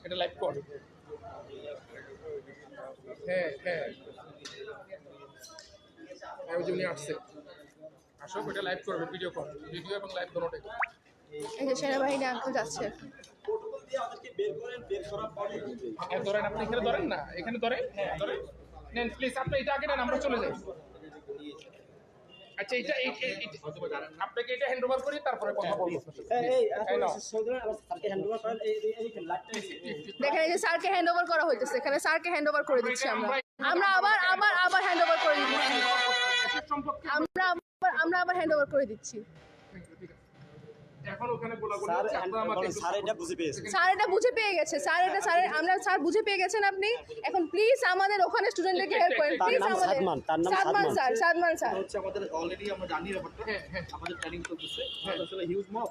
এটা লাইভ কর। হ্যাঁ হ্যাঁ ওই যে উনি আসছে, আসো এটা লাইভ করবে, ভিডিও কর, ভিডিও এবং লাইভ দুটোই। এই যে সেনাবাহিনী আঙ্কেল যাচ্ছে। ধরেন আপনি এখানে ধরেন না, এখানে ধরেন, হ্যাঁ ধরেন, নেন প্লিজ আপনি এটা আগে নেন, আমরা চলে যাই। আচ্ছা এটা আপনাকে এটা হ্যান্ড ওভার করি, তারপরে কথা বলবো। দেখেন এই যে স্যারকে হ্যান্ড ওভার করা হইতেছে, এখানে স্যারকে হ্যান্ড ওভার করে দিচ্ছি আমরা আবার আবার আবার হ্যান্ড ওভার করে দিচ্ছি, আমরা আবার হ্যান্ড ওভার করে দিচ্ছি। এখন ওখানে গোলাগুলি স্যার এটা বুঝে পেয়ে গেছে, স্যার বুঝে পেয়ে গেছেন আপনি। এখন প্লিজ আমাদের ওখানে স্টুডেন্টদেরকে হেল্প করেন প্লিজ। আমাদের সাদমান স্যার হচ্ছে আমাদের অলরেডি আমরা জানি ব্যাপারটা। আমাদের প্ল্যানিং চলতেছে আসলে হিউজ মব।